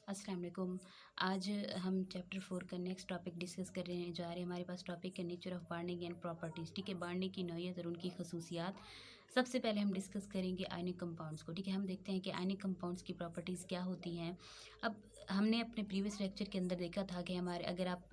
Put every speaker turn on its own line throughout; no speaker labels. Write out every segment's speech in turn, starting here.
अस्सलाम वालेकुम। आज हम चैप्टर 4 का नेक्स्ट टॉपिक डिस्कस कर रहे हैं जा रहे हैं हमारे पास टॉपिक है nature of bonding and properties. ठीक है, बॉन्डिंग की नौइयत और उनकी खसूसियात। सबसे पहले हम डिस्कस करेंगे आयनिक कंपाउंड्स को। ठीक है, हम देखते हैं कि आयनिक कंपाउंड्स की प्रॉपर्टीज़ क्या होती हैं। अब हमने अपने प्रीवियस लेक्चर के अंदर देखा था कि हमारे अगर आप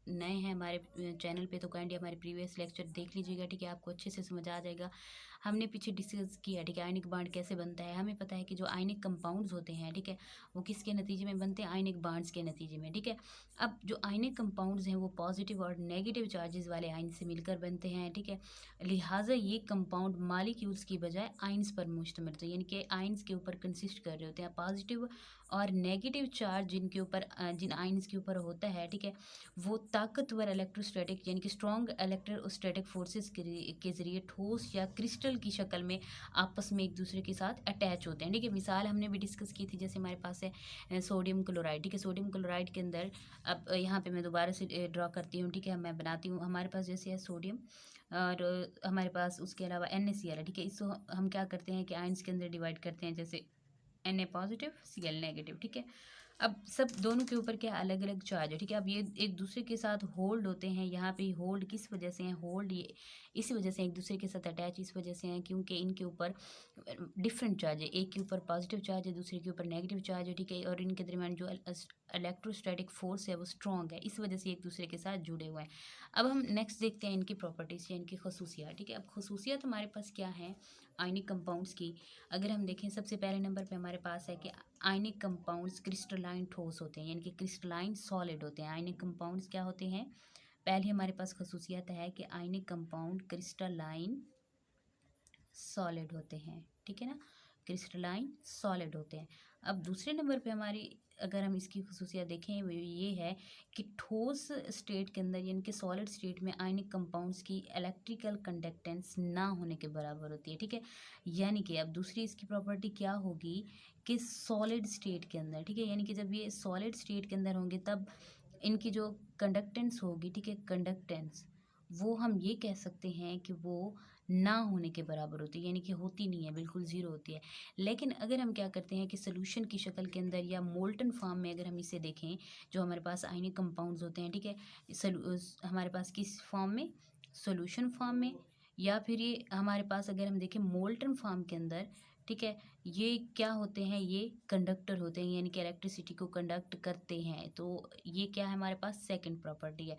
नए हैं हमारे चैनल पे तो काइंडली हमारे प्रीवियस लेक्चर देख लीजिएगा। ठीक है, आपको अच्छे से समझ आ जाएगा। हमने पीछे डिस्कस किया, ठीक है, आयनिक बॉन्ड कैसे बनता है। हमें पता है कि जो आयनिक कंपाउंड्स होते हैं, ठीक है, वो किसके नतीजे में बनते हैं, आयनिक बॉन्ड्स के नतीजे में। ठीक है, अब जो आयनिक कंपाउंड्स हैं वो पॉजिटिव और नेगेटिव चार्जेस वाले आयन से मिलकर बनते हैं। ठीक है, लिहाजा ये कंपाउंड मॉलिक्यूल्स की बजाय आयंस पर मुश्तमिल होते हैं, यानी कि आयंस के ऊपर कंसिस्ट कर रहे होते हैं। पॉजिटिव और नेगेटिव चार्ज जिनके ऊपर जिन आयंस के ऊपर होता है, ठीक है, वो ताकतवर इलेक्ट्रोस्टैटिक यानी कि स्ट्रॉन्ग इलेक्ट्रोस्टैटिक फोर्सेस के ज़रिए ठोस या क्रिस्टल की शक्ल में आपस में एक दूसरे के साथ अटैच होते हैं। ठीक है, मिसाल हमने भी डिस्कस की थी, जैसे हमारे पास है सोडियम क्लोराइड। ठीक है, सोडियम क्लोराइड के अंदर अब यहाँ पे मैं दोबारा से ड्रॉ करती हूँ। ठीक है, मैं बनाती हूँ। हमारे पास जैसे है सोडियम और हमारे पास उसके अलावा NaCl है। ठीक है, इसको हम क्या करते हैं कि आयंस के अंदर डिवाइड करते हैं, जैसे Na पॉजिटिव Cl नेगेटिव। ठीक है, अब सब दोनों के ऊपर क्या अलग अलग चार्ज है। ठीक है, अब ये एक दूसरे के साथ होल्ड होते हैं। यहाँ पे होल्ड किस वजह से हैं, होल्ड ये इसी वजह से एक दूसरे के साथ अटैच इस वजह से हैं क्योंकि इनके ऊपर डिफरेंट चार्ज है। एक के ऊपर पॉजिटिव चार्ज है, दूसरे के ऊपर नेगेटिव चार्ज है। ठीक है, और इनके दरमियान जो इलेक्ट्रोस्टैटिक फोर्स है वो स्ट्रॉन्ग है, इस वजह से एक दूसरे के साथ जुड़े हुए हैं। अब हम नेक्स्ट देखते हैं इनकी प्रॉपर्टीज़ या इनकी खसूसियात। ठीक है, अब खसूसियात हमारे पास क्या है आयनिक कंपाउंड्स की। अगर हम देखें सबसे पहले नंबर पे हमारे पास है कि आयनिक कंपाउंड्स क्रिस्टलाइन ठोस होते हैं, यानी कि क्रिस्टलाइन सॉलिड होते हैं। आयनिक कंपाउंड्स क्या होते हैं, पहले हमारे पास खसूसियत है कि आयनिक कंपाउंड क्रिस्टलाइन सॉलिड होते हैं। ठीक है ना, क्रिस्टलाइन सॉलिड होते हैं। अब दूसरे नंबर पे हमारी अगर हम इसकी खसूसियत देखें वो ये है कि ठोस स्टेट के अंदर यानी कि सॉलिड स्टेट में आयनिक कंपाउंड्स की इलेक्ट्रिकल कंडक्टेंस ना होने के बराबर होती है। ठीक है, यानी कि अब दूसरी इसकी प्रॉपर्टी क्या होगी कि सॉलिड स्टेट के अंदर, ठीक है, यानी कि जब ये सॉलिड स्टेट के अंदर होंगे तब इनकी जो कंडक्टेंस होगी, ठीक है, कंडक्टेंस वो हम ये कह सकते हैं कि वो ना होने के बराबर होती है, यानी कि होती नहीं है, बिल्कुल ज़ीरो होती है। लेकिन अगर हम क्या करते हैं कि सोल्यूशन की शक्ल के अंदर या मोल्टन फॉर्म में अगर हम इसे देखें, जो हमारे पास आयनिक कंपाउंड्स होते हैं, ठीक है, हमारे पास किस फॉर्म में, सोल्यूशन फॉर्म में, या फिर ये हमारे पास अगर हम देखें मोल्टन फॉर्म के अंदर, ठीक है, ये क्या होते हैं, ये कंडक्टर होते हैं, यानी कि इलेक्ट्रिसिटी को कंडक्ट करते हैं। तो ये क्या है हमारे पास सेकंड प्रॉपर्टी है।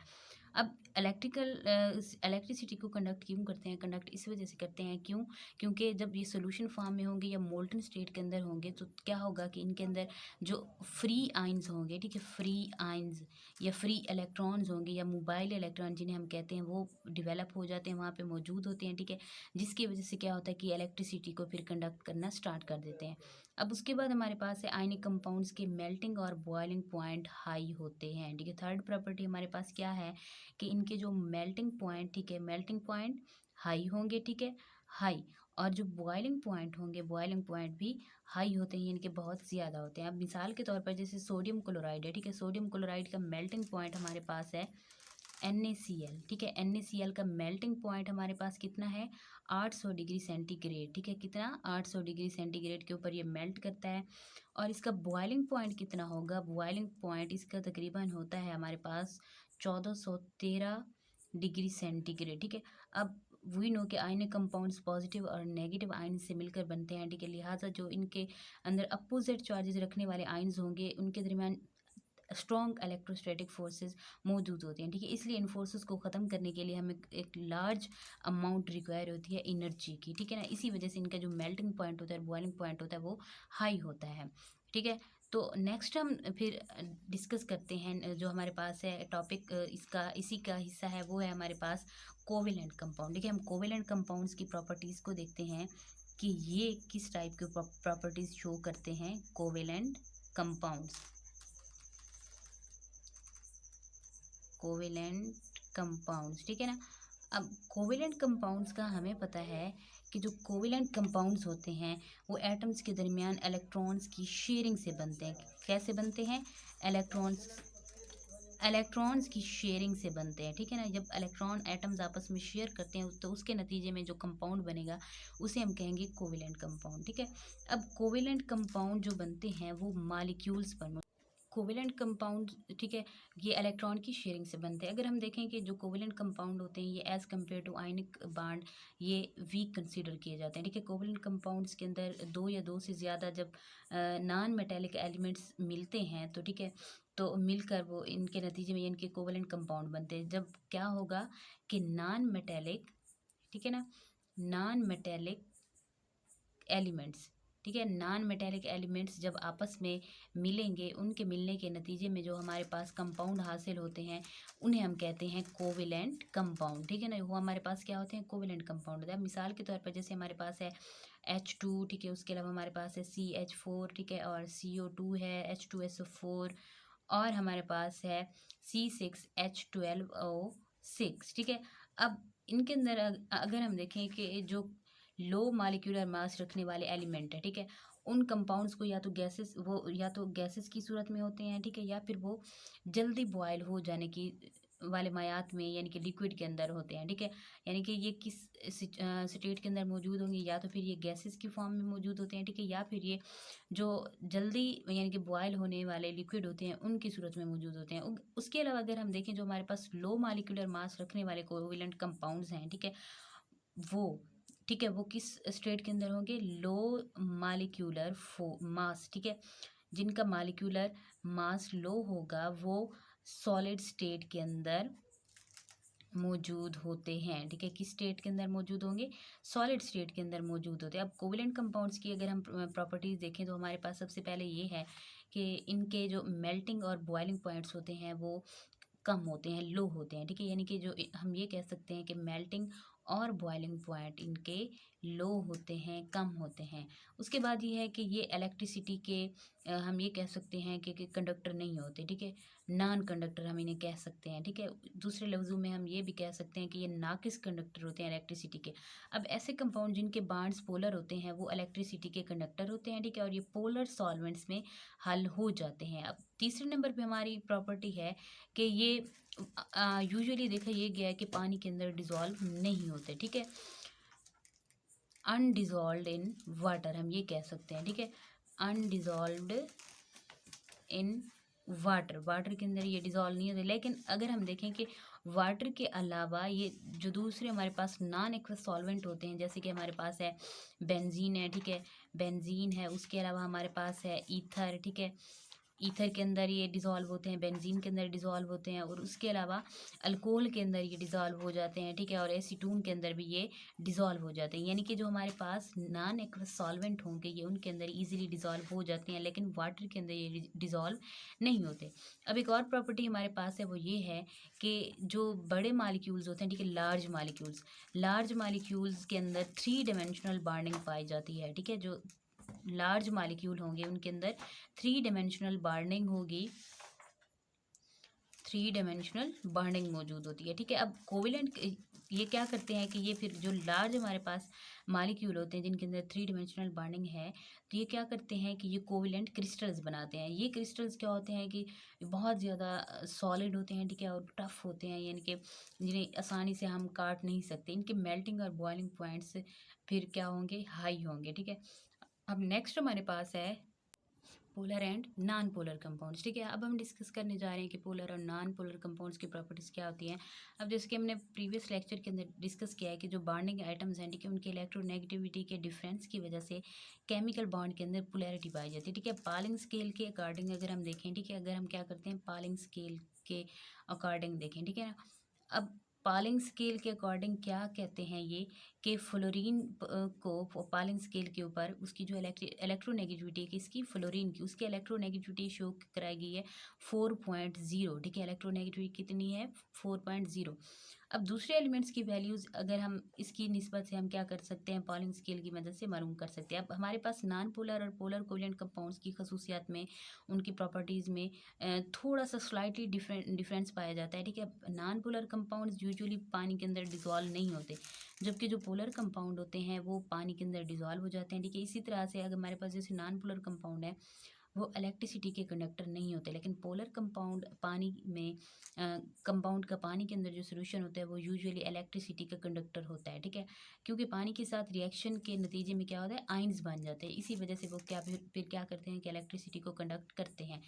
अब इलेक्ट्रिसिटी को कंडक्ट क्यों करते हैं, कंडक्ट इस वजह से करते हैं क्यों, क्योंकि जब ये सोल्यूशन फॉर्म में होंगे या मोल्टन स्टेट के अंदर होंगे तो क्या होगा कि इनके अंदर जो फ्री आइंस होंगे, ठीक है, फ्री आइंस या फ्री इलेक्ट्रॉन्स होंगे या मोबाइल इलेक्ट्रॉन जिन्हें हम कहते हैं, वो डिवेलप हो जाते हैं, वहाँ पे मौजूद होते हैं। ठीक है, जिसकी वजह से क्या होता है कि इलेक्ट्रिसिटी को फिर कंडक्ट करना स्टार्ट कर देते हैं। अब उसके बाद हमारे पास है आयनिक कंपाउंड्स के मेल्टिंग और बॉइलिंग पॉइंट हाई होते हैं। ठीक है, थर्ड प्रॉपर्टी हमारे पास क्या है कि इनके जो मेल्टिंग पॉइंट, ठीक है, मेल्टिंग पॉइंट हाई होंगे। ठीक है, हाई, और जो बॉइलिंग पॉइंट होंगे, बॉइलिंग पॉइंट भी हाई होते हैं, यानी कि बहुत ज़्यादा होते हैं। अब मिसाल के तौर पर जैसे सोडियम क्लोराइड है, ठीक है, सोडियम क्लोराइड का मेल्टिंग पॉइंट हमारे पास है NaCl। ठीक है, NaCl का मेल्टिंग पॉइंट हमारे पास कितना है, 800 डिग्री सेंटीग्रेड। ठीक है, कितना, 800 डिग्री सेंटीग्रेड के ऊपर ये मेल्ट करता है। और इसका बॉइलिंग पॉइंट कितना होगा, बॉइलिंग पॉइंट इसका तकरीबन होता है हमारे पास 1413 डिग्री सेंटीग्रेड। ठीक है, अब वी नो कि आयनिक कंपाउंड्स पॉजिटिव और नेगेटिव आयन से मिलकर बनते हैं। ठीक है, लिहाजा जो इनके अंदर अपोजिट चार्जेस रखने वाले आयन्स होंगे उनके दरमियान स्ट्रॉन्ग इलेक्ट्रोस्टैटिक फोर्सेस मौजूद होते हैं। ठीक है, इसलिए इन फोर्सेस को ख़त्म करने के लिए हमें एक लार्ज अमाउंट रिक्वायर होती है एनर्जी की। ठीक है ना, इसी वजह से इनका जो मेल्टिंग पॉइंट होता है, बॉइलिंग पॉइंट होता है, वो हाई होता है। ठीक है, तो नेक्स्ट हम फिर डिस्कस करते हैं जो हमारे पास है टॉपिक, इसका इसी का हिस्सा है, वो है हमारे पास कोवेलेंट कंपाउंड। ठीक है, हम कोवेलेंट कंपाउंड्स की प्रॉपर्टीज़ को देखते हैं कि ये किस टाइप के प्रॉपर्टीज़ शो करते हैं, कोवेलेंट कंपाउंड्स, कोवेलेंट कंपाउंड्स। ठीक है ना, अब कोवेलेंट कंपाउंड्स का हमें पता है कि जो कोवेलेंट कंपाउंड्स होते हैं वो एटम्स के दरमियान इलेक्ट्रॉन्स की शेयरिंग से बनते हैं। कैसे बनते हैं, इलेक्ट्रॉन्स इलेक्ट्रॉन्स की शेयरिंग से बनते हैं। ठीक है ना, जब इलेक्ट्रॉन एटम्स आपस में शेयर करते हैं तो उसके नतीजे में जो कंपाउंड बनेगा उसे हम कहेंगे कोवेलेंट कंपाउंड। ठीक है, अब कोवेलेंट कंपाउंड जो बनते हैं वो मॉलिक्यूल्स पर कोवेलेंट कंपाउंड, ठीक है, ये इलेक्ट्रॉन की शेयरिंग से बनते हैं। अगर हम देखें कि जो कोवेलेंट कंपाउंड होते हैं ये as compare to ionic bond ये वीक कंसीडर किए जाते हैं, ठीक है। कोवेलेंट कंपाउंड्स के अंदर दो या दो से ज़्यादा जब नॉन मेटेलिक एलिमेंट्स मिलते हैं तो ठीक है, तो मिलकर वो इनके नतीजे में इनके कोवेलेंट कंपाउंड बनते हैं। जब क्या होगा कि नॉन मेटेलिक, ठीक है ना, नॉन मेटेलिक एलिमेंट्स, ठीक है, नॉन मेटेलिक एलिमेंट्स जब आपस में मिलेंगे, उनके मिलने के नतीजे में जो हमारे पास कंपाउंड हासिल होते हैं उन्हें हम कहते हैं कोवेलेंट कंपाउंड, ठीक है ना। वो हमारे पास क्या होते हैं, कोवेलेंट कंपाउंड होता है। मिसाल के तौर पर जैसे हमारे पास है H2, ठीक है, उसके अलावा हमारे पास है CH4, ठीक है, और CO2 है, H2SO4, और हमारे पास है C6H12O6, ठीक है। अब इनके अंदर अगर हम देखें कि जो लो मालिक्यूलर मास रखने वाले एलिमेंट है, ठीक है, उन कंपाउंड्स को या तो गैसेस, वो या तो गैसेस की सूरत में होते हैं, ठीक है, या फिर वो जल्दी बॉयल हो जाने की वाले मायात में यानी कि लिक्विड के अंदर होते हैं, ठीक है। यानी कि ये किस स्टेट के अंदर मौजूद होंगे, या तो फिर ये गैसेस की फॉर्म में मौजूद होते हैं, ठीक है, या फिर ये जो जल्दी यानी कि बॉयल होने वाले लिक्विड होते हैं उनकी सूरत में मौजूद होते हैं। उसके अलावा अगर हम देखें जो हमारे पास लो मालिक्यूलर मास रखने वाले कोवेलेंट कंपाउंड्स हैं, ठीक है, वो, ठीक है, वो किस स्टेट के अंदर होंगे, लो मालिक्यूलर मास, ठीक है, जिनका मालिक्यूलर मास लो होगा वो सॉलिड स्टेट के अंदर मौजूद होते हैं, ठीक है। किस स्टेट के अंदर मौजूद होंगे, सॉलिड स्टेट के अंदर मौजूद होते हैं। अब कोवेलेंट कंपाउंड्स की अगर हम प्रॉपर्टीज देखें तो हमारे पास सबसे पहले ये है कि इनके जो मेल्टिंग और बॉइलिंग पॉइंट्स होते हैं वो कम होते हैं, लो होते हैं, ठीक है। यानी कि जो हम ये कह सकते हैं कि मेल्टिंग और बॉइलिंग पॉइंट इनके लो होते हैं, कम होते हैं। उसके बाद ये है कि ये इलेक्ट्रिसिटी के हम ये कह सकते हैं कि कंडक्टर नहीं होते, ठीक है, नॉन कंडक्टर हम इन्हें कह सकते हैं, ठीक है। दूसरे लफ्ज़ों में हम ये भी कह सकते हैं कि ये नाकिस कंडक्टर होते हैं इलेक्ट्रिसिटी के। अब ऐसे कंपाउंड जिनके बॉन्ड्स पोलर होते हैं वो इलेक्ट्रिसिटी के कंडक्टर होते हैं, ठीक है, और ये पोलर सॉल्वेंट्स में हल हो जाते हैं। अब तीसरे नंबर पे हमारी प्रॉपर्टी है कि ये यूजुअली देखा ये गया है कि पानी के अंदर डिज़ोल्व नहीं होते, ठीक है, अनडिज़ोल्व्ड इन वाटर हम ये कह सकते हैं, ठीक है, अनडिज़ोल्व्ड इन वाटर, वाटर के अंदर ये डिज़ोल्व नहीं होते। लेकिन अगर हम देखें कि वाटर के अलावा ये जो दूसरे हमारे पास नॉन एक्वस सॉल्वेंट होते हैं, जैसे कि हमारे पास है बेंजीन है, ठीक है, बेंजीन है, उसके अलावा हमारे पास है ईथर, ठीक है, ईथर के अंदर ये डिज़ोल्व होते हैं, बेंजीन के अंदर डिज़ोल्व होते हैं, और उसके अलावा अल्कोहल के अंदर ये डिज़ोल्व हो जाते हैं, ठीक है, और एसीटून के अंदर भी ये डिज़ोल्व हो जाते हैं। यानी कि जो हमारे पास नॉन एक्वस सॉल्वेंट होंगे ये उनके अंदर ईजिली डिज़ोल्व हो जाते हैं, लेकिन वाटर के अंदर ये डिज़ोल्व नहीं होते। अब एक और प्रॉपर्टी हमारे पास है वो ये है कि जो बड़े मालिक्यूल्स होते हैं, ठीक है, लार्ज मालिक्यूल्स के अंदर 3 डायमेंशनल बॉन्डिंग पाई जाती है, ठीक है। जो लार्ज मालिक्यूल होंगे उनके अंदर 3 डायमेंशनल बॉन्डिंग होगी, 3 डायमेंशनल बॉन्डिंग मौजूद होती है, ठीक है। अब कोवेलेंट ये क्या करते हैं कि ये फिर जो लार्ज हमारे पास मालिक्यूल होते हैं जिनके अंदर 3 डायमेंशनल बॉन्डिंग है, तो ये क्या करते हैं कि ये कोवेलेंट क्रिस्टल्स बनाते हैं। ये क्रिस्टल्स क्या होते हैं कि बहुत ज़्यादा सॉलिड होते हैं, ठीक है, और टफ होते हैं, यानी कि जिन्हें आसानी से हम काट नहीं सकते। इनके मेल्टिंग और बॉइलिंग पॉइंट्स फिर क्या होंगे, हाई होंगे, ठीक है। अब नेक्स्ट हमारे पास है polar and non polar compounds, ठीक है। अब हम डिस्कस करने जा रहे हैं कि पोलर और नॉन पोलर कंपाउंड्स की प्रॉपर्टीज़ क्या होती हैं। अब जैसे कि हमने प्रीवियस लेक्चर के अंदर डिस्कस किया है कि जो बॉन्डिंग आइटम्स हैं, ठीक है, उनके इलेक्ट्रोनेगेटिविटी के डिफरेंस की वजह से केमिकल बॉन्ड के अंदर पोलैरिटी पाई जाती है, ठीक है। पालिंग स्केल के अकॉर्डिंग अगर हम देखें, ठीक है, अगर हम क्या करते हैं पालिंग स्केल के अकॉर्डिंग देखें, ठीक है ना। अब पालिंग स्केल के अकॉर्डिंग क्या कहते हैं ये कि फ्लोरीन को पालिंग स्केल के ऊपर उसकी जो इलेक्ट्रोनेगेटिविटी है किसकी, फ्लोरीन की, उसकी इलेक्ट्रोनेगेटिविटी शो कराई गई है 4.0, ठीक है। इलेक्ट्रोनेगेटिविटी कितनी है, 4.0। अब दूसरे एलिमेंट्स की वैल्यूज़ अगर हम इसकी निस्बत से हम क्या कर सकते हैं, पॉलिंग स्केल की मदद से मालूम कर सकते हैं। अब हमारे पास नॉन पोलर और पोलर कोवेलेंट कंपाउंड्स की खसूसियात में, उनकी प्रॉपर्टीज़ में थोड़ा सा स्लाइटली डिफरेंस पाया जाता है, ठीक है। नॉन पोलर कंपाउंड्स यूजुअली पानी के अंदर डिज़ोल्व नहीं होते, जबकि जो पोलर कंपाउंड होते हैं वो पानी के अंदर डिज़ोल्व हो जाते हैं, ठीक है। इसी तरह से अगर हमारे पास जैसे नॉन पोलर कंपाउंड है वो इलेक्ट्रिसिटी के कंडक्टर नहीं होते, लेकिन पोलर कंपाउंड पानी में कंपाउंड का पानी के अंदर जो सोल्यूशन होता है वो यूजुअली इलेक्ट्रिसिटी का कंडक्टर होता है, ठीक है। क्योंकि पानी के साथ रिएक्शन के नतीजे में क्या होता है, आयंस बन जाते हैं, इसी वजह से वो क्या फिर क्या करते हैं कि इलेक्ट्रिसिटी को कंडक्ट करते हैं।